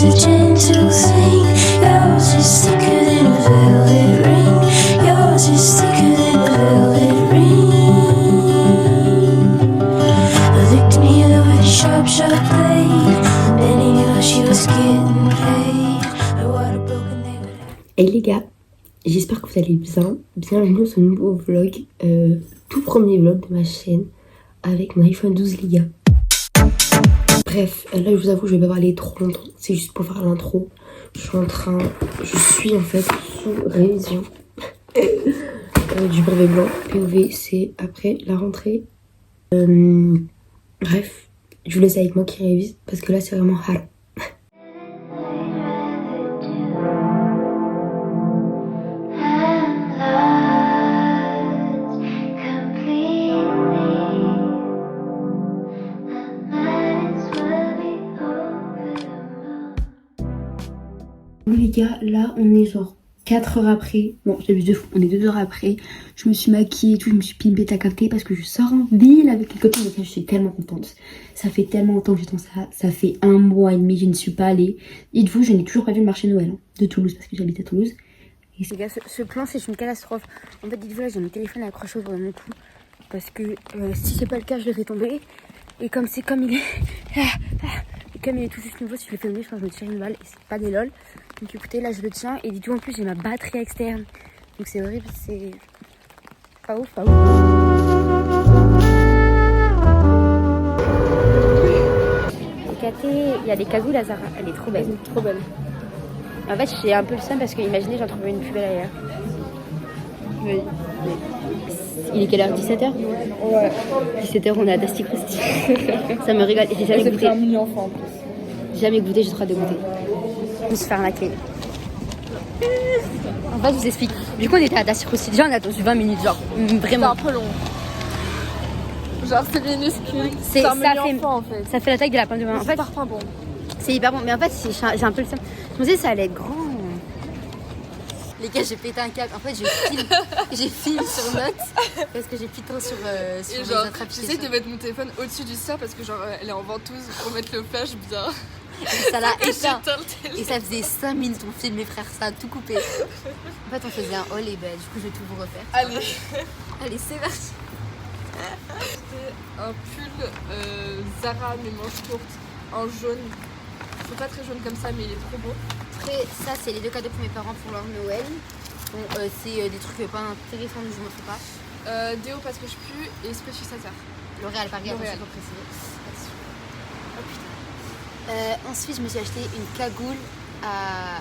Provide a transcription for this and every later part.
is a gentle thing. Yours is thicker than a velvet ring. Yours is thicker than a velvet ring. I looked in here with a sharp, sharp blade. Then he knew she was getting paid. The water broken, they would have. Et les gars, j'espère que vous allez bien. Bienvenue sur ce nouveau vlog, tout premier vlog de ma chaîne avec mon iPhone 12 les gars. Bref, là je vous avoue je vais pas parler trop longtemps, c'est juste pour faire l'intro. Je suis en fait sous révision du brevet blanc, POV, c'est après la rentrée. Bref, je vous laisse avec moi qui révise parce que là c'est vraiment hard. Les gars, là on est genre 4 heures après, bon j'abuse de fou, on est 2 heures après, je me suis maquillée et tout, je me suis pimpée, t'as capté, parce que je sors en ville avec les copines, donc là je suis tellement contente. Ça fait tellement longtemps que j'attends ça, ça fait 1 mois et demi je ne suis pas allée. Dites-vous, je n'ai toujours pas vu le marché Noël de Toulouse, parce que j'habite à Toulouse. Et les gars, ce plan c'est une catastrophe. En fait dites-vous là j'ai mon téléphone accroché au mon cou, parce que si c'est pas le cas je le fais tomber. Et comme il est... Et comme il est tout juste nouveau, si je le fais tomber, je pense que je me tire une balle et c'est pas des lol. Donc écoutez, là je le tiens et dites-vous en plus j'ai ma batterie externe. Donc c'est horrible, c'est pas ouf, pas ouf. Il y a des cagoules à Zara, elle est trop belle. Trop belle. En fait j'ai un peu le seum parce que imaginez j'en trouve une plus belle ailleurs. Oui. Il est quelle heure, 17h? Ouais. 17h, on est à Dusty Krusty. Ça me régale. Et j'ai jamais goûté. C'est un mini enfant en plus. Jamais goûté, j'ai trop hâte de goûter. Je me suis fait arnaquer. En fait, je vous explique. Du coup, on était à Dusty Krusty. Déjà, on a attendu 20 minutes, genre vraiment. C'est un peu long. Genre, c'est minuscule. C'est un mini enfant en fait. Ça fait la taille de la pomme de main. En fait, parfois bon. c'est hyper bon. Mais en fait, j'ai un peu le seum. Je me disais, ça allait être grand. Les gars, j'ai pété un câble. En fait, j'ai filmé sur note parce que j'ai plus trop sur les genre, autres applications. j'essaie de mettre mon téléphone au-dessus du sien parce que genre elle est en ventouse pour mettre le flash bien. Et ça l'a éteint. Et ça faisait 5 minutes on filmait, frère, ça a tout coupé. En fait, on faisait un haul et ben du coup, je vais tout vous refaire. Allez, c'est parti. C'était un pull Zara mais manches courtes en jaune. C'est pas très jaune comme ça mais il est trop beau. Après, ça c'est les 2 cadeaux pour mes parents pour leur Noël. Bon, c'est des trucs pas intéressants, je vous montre pas. Déo parce que je pue et spray utilisateur. L'Oréal, Paris, attention, pas précisé. Oh putain. Ensuite, je me suis acheté une cagoule à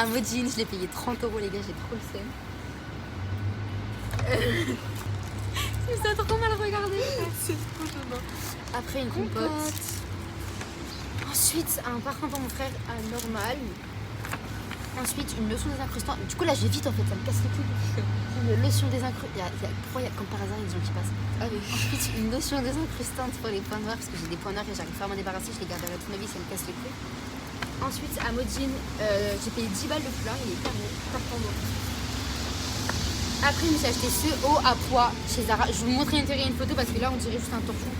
Modine. Je l'ai payé 30 € les gars, j'ai trop le seum. Je me suis trop mal regardé. C'est trop gênant. Après, une compote. Ensuite, un parfum pour mon frère normal. Ensuite, une lotion désincrustante. Du coup, là, j'ai vite en fait, ça me casse les couilles. Une lotion désincrustante. Comme par hasard, il y a des gens qui passent. Allez. Ensuite, une lotion désincrustante pour les points noirs parce que j'ai des points noirs et j'arrive pas à m'en débarrasser. Je les garderai toute ma vie, ça me casse les couilles. Ensuite, à Modine, j'ai payé 10 balles de foulard. Il est hyper beau. Après, je me suis acheté ce haut à pois chez Zara. Je vous montrerai une photo parce que là, on dirait juste un torchon.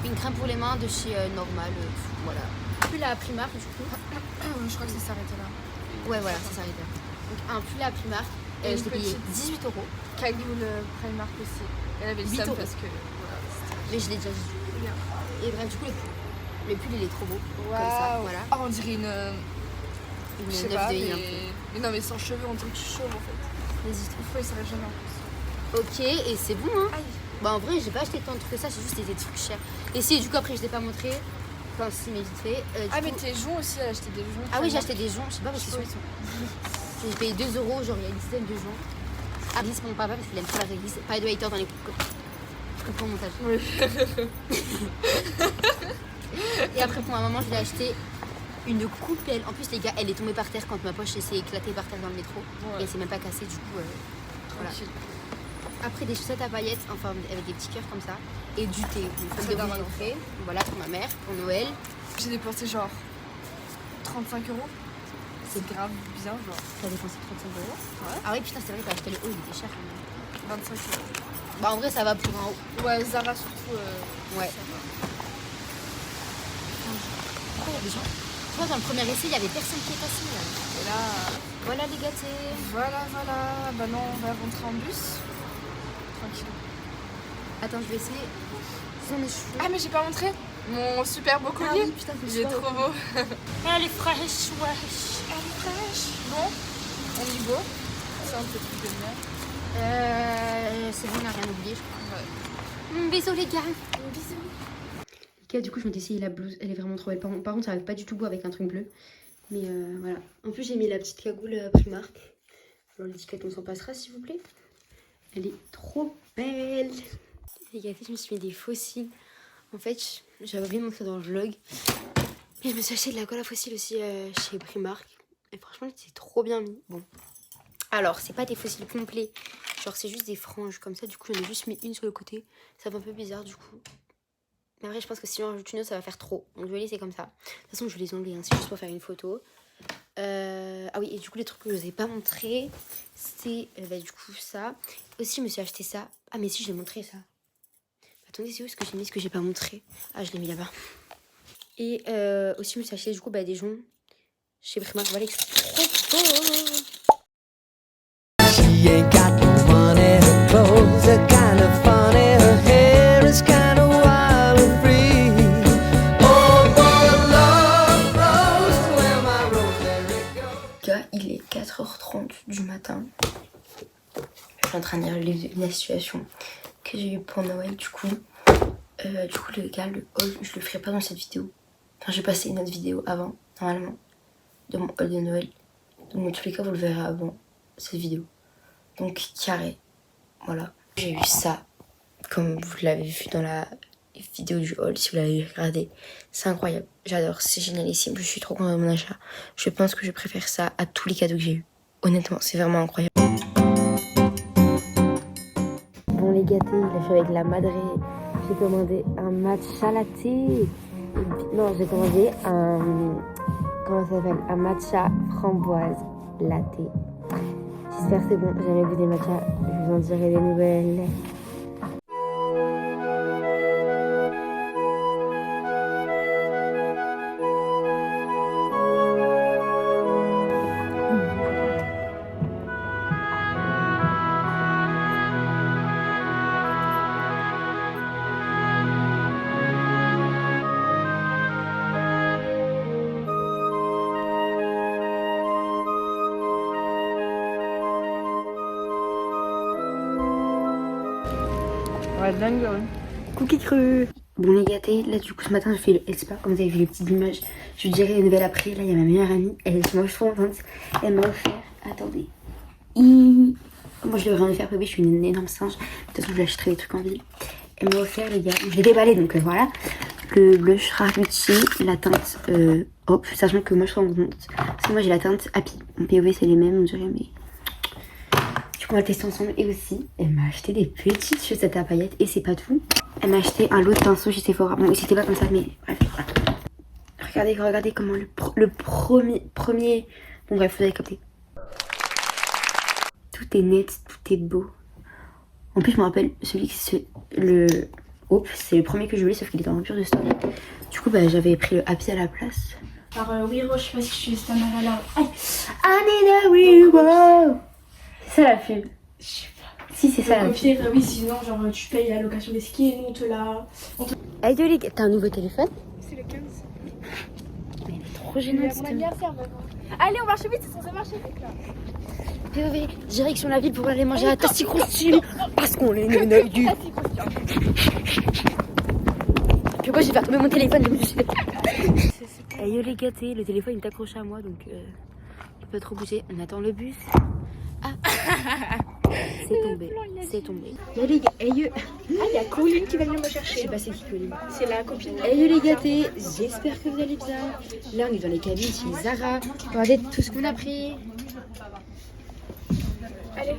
Une crème pour les mains de chez Normal. Voilà. Pull à Primark du coup. Je crois que ça s'arrêtait là. Ouais voilà, ça s'arrête là. Donc un pull à Primark, je l'ai payé 18 €. Cagoule Primark aussi. Elle avait le seum parce que voilà, mais je l'ai déjà vu. Et bref du coup le pull il est trop beau. Wow. Comme ça, voilà. Oh, on dirait une 9 de I un peu. Mais non mais sans cheveux on dirait que je suis chauve en fait. Vas-y. Une fois il s'arrête jamais en plus. Ok et c'est bon hein. Aïe. Bah en vrai j'ai pas acheté tant de trucs que ça, c'est juste des trucs chers. Et si du coup après je t'ai pas montré. Enfin si mais vite fait. Mais tes joncs aussi, elle a acheté des joncs. Ah oui j'ai acheté des joncs, je sais pas parce qu'ils sont. J'ai payé 2 €, genre il y a une dizaine de joncs. Ah c'est pour mon papa parce qu'il aime pas la réglisse. Pas de hater dans les coupes au montage. Oui. Et après pour ma maman je lui ai acheté une coupelle. En plus les gars elle est tombée par terre quand ma poche s'est éclatée par terre dans le métro. Ouais. Et elle s'est même pas cassée du coup. Voilà. Après des chaussettes à paillettes, enfin avec des petits cœurs comme ça. Et du thé, une feuille de montrer. Voilà pour ma mère, pour Noël. J'ai dépensé genre 35 €. C'est grave bien genre. T'as dépensé 35 €? Ouais. Ah oui putain c'est vrai que t'as acheté le haut, il était cher. 25 €. Bah en vrai ça va pour un haut. Ouais Zara surtout. Ouais. Pourquoi il y a des gens? toi, dans le premier essai, il y avait personne qui est passé. Et là, Voilà les gâtés. voilà. Bah non, on va rentrer en bus. Tranquille. Attends, je vais essayer. Sans mes cheveux. Ah, mais j'ai pas montré mon super beau collier. oui, putain, Il est trop beau. Elle est fraîche, wesh. Elle est fraîche. Bon, on y go. C'est un petit truc de merde. C'est bon, on n'a rien oublié, je crois. Ouais. Bisous les gars. Bisous. Les gars, du coup, je m'étais essayé la blouse. Elle est vraiment trop belle. Par contre, ça arrive pas du tout beau avec un truc bleu. Mais voilà. En plus, j'ai mis la petite cagoule Primark. Alors, l'étiquette, on s'en passera, s'il vous plaît. Elle est trop belle. Les gars, je me suis mis des fossiles. En fait, j'avais oublié de montrer dans le vlog. Et je me suis acheté de la colle à fossiles aussi chez Primark. Et franchement, c'est trop bien mis. Bon. Alors, c'est pas des fossiles complets. Genre, c'est juste des franges comme ça. Du coup, j'en ai juste mis une sur le côté. Ça fait un peu bizarre, du coup. Mais après, je pense que si on rajoute une autre, ça va faire trop. Donc, je vais laisser comme ça. De toute façon, je vais les enlever. Hein. C'est juste pour faire une photo. Ah oui, et du coup, les trucs que je vous ai pas montré, c'est du coup ça. Aussi, je me suis acheté ça. Ah, mais si, je l'ai montré ça. Attendez, c'est où est-ce que j'ai mis ce que j'ai pas montré? Ah, je l'ai mis là-bas. Et aussi, je me suis acheté du coup des joncs chez Primark. Voilà, ils sont trop beaux. She ain't got no money, her clothes are kind of funny, her hair is kind of wild and free. Oh, for love rose, where my rose, there it goes. Là, il est 4h30 du matin. Je suis en train de lire la situation que j'ai eu pour Noël, du coup. Le gars, le haul, je le ferai pas dans cette vidéo. Enfin, j'ai passé une autre vidéo avant, normalement, de mon haul de Noël. Donc, dans tous les cas, vous le verrez avant cette vidéo. Donc, carré. Voilà. J'ai eu ça, comme vous l'avez vu dans la vidéo du haul, si vous l'avez regardé. C'est incroyable. J'adore. C'est génialissime. Je suis trop contente de mon achat. Je pense que je préfère ça à tous les cadeaux que j'ai eu. Honnêtement, c'est vraiment incroyable. Bon, les gâtés, je suis avec la madré. J'ai commandé un matcha latte. Non, j'ai commandé un... Comment ça s'appelle? Un matcha framboise latte. J'espère que c'est bon. J'ai jamais goûté matcha. Je vous en dirai des nouvelles. Ouais, dingue. Cookie cru. Bon les gâtés, là du coup ce matin j'ai fait le Elspa, comme vous avez vu les petites images. Je vous dirai les nouvelles après. Là il y a ma meilleure amie, elle est moi je suis trop contente. Elle m'a offert, attendez. Moi je devrais rien faire, bébé, je suis une énorme singe. De toute façon je lui achèterai des trucs en ville. Elle m'a offert les gars, je l'ai déballé donc voilà. Le blush Rarucci, la teinte Hop, sachant que moi je suis en compte. Parce que moi j'ai la teinte Happy. Mon POV c'est les mêmes on dirait mais... On va le tester ensemble. Et aussi, elle m'a acheté des petites chaussettes à paillettes. Et c'est pas tout. Elle m'a acheté un lot de pinceaux chez Sephora. Bon, c'était pas comme ça, mais bref. Voilà. Regardez comment le premier... Bon bref, vous avez capté. Tout est net, tout est beau. En plus, je me rappelle, celui qui c'est le... Hop, c'est le premier que je voulais, sauf qu'il était en rupture de stock. Du coup, j'avais pris le Happy à la place. Alors oui, je sais pas si je suis cette là. Anina, oui, wow. C'est ça la pub. Je sais pas. Si, c'est ça la Au pub. pire, oui, sinon, genre, tu payes la location des skis et nous, on te la... Hey, de les gars, t'as un nouveau téléphone? C'est le 15. Mais elle est trop gênante, Mon cette anniversaire, maintenant. Allez, on marche vite, c'est censé marcher, mec, là. POV, direction la ville pour aller manger à Tassi Costume. Parce qu'on est né du... Puis moi, j'ai fait tomber mon téléphone, je me suis fait... Hey, yo les gâtés, le téléphone il est accroché à moi, donc on peut pas trop bouger. On attend le bus. Ah, c'est tombé. Yo les gars, hey, yo... Ah, il y a Colline qui va venir me Je chercher. sais pas c'est qui Colline. C'est la copine. Hey yo les gâtés, j'espère que vous allez bien. Là on est dans les cabines chez Zara. Regardez tout ce qu'on a pris. Allez.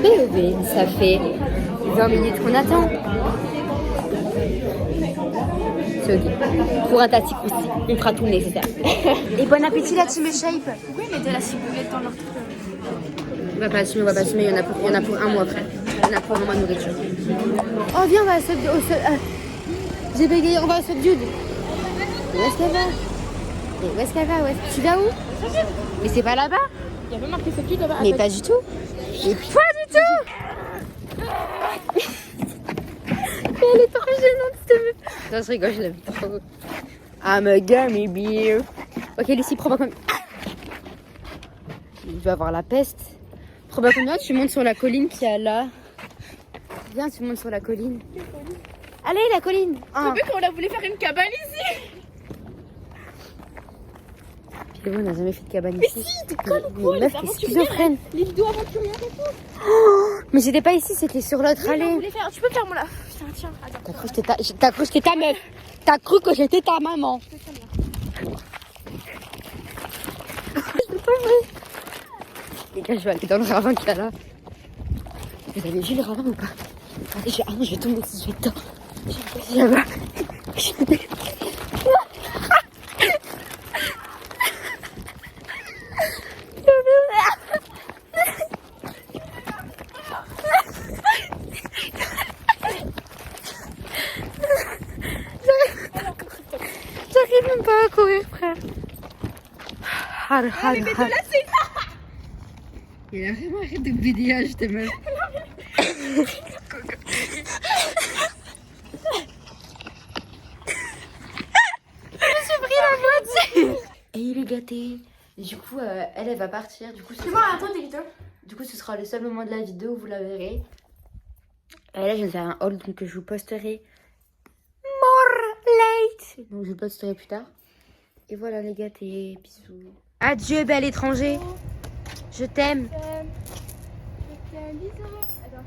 POV, ça fait 20 minutes qu'on attend. C'est ok. Pour un tati aussi, on fera tout le nécessaire. Et bon appétit la team Shape. Pourquoi ils mettaient la ciboulette dans leur truc? On va pas assumer, il y en a pour un mois après. Il y en a pour un mois de nourriture. Oh viens, on va au J'ai bégayé, on va sur Jude. Où est-ce qu'elle va? Mais où est-ce qu'elle va? Tu vas où? Mais c'est pas là-bas? Il y avait marqué ce truc là-bas. Mais pas du tout. Mais pas du tout. Mais elle est trop gênante cette meuf. Non, je rigole, je l'aime trop. I'm a gummy bear. Ok, Lucie, prends-moi comme... Il doit avoir la peste. Prends-moi combien? Tu montes sur la colline qu'il y a là. Viens, tu montes sur la colline. Allez, la colline. T'as vu qu'on a voulu faire une cabane ici? Puis on n'a jamais fait de cabane Mais ici. si, t'es conne ou Mais quoi? meuf, Les t'es schizophrène. L'île aventurière et tout. Mais c'était pas ici, c'était sur l'autre Oui, mais on allée. voulait faire... Tu peux faire mon là. Putain, tiens, attends. T'as cru que j'étais ta meuf. T'as cru que j'étais ta maman. C'est pas vrai. Les gars, je vais aller dans le ravin qu'il y a là. Vous avez vu le ravin ou pas? Attendez, ah non, je vais tomber si je vais dedans. Je vais passer là-bas. J'arrive même pas à courir, frère. Il a vraiment arrêté de bédillage, tes meufs. Et il est gâté. Du coup, elle va partir. Du coup, C'est bon, attends, t'es vite. Du coup, ce sera le seul moment de la vidéo où vous la verrez. Et là, je viens de faire un haul, donc je vous posterai more late. Donc, je vous posterai plus tard. Et voilà, les gâtés. Bisous. Adieu, bel étranger. Je t'aime. Bisous. Attends.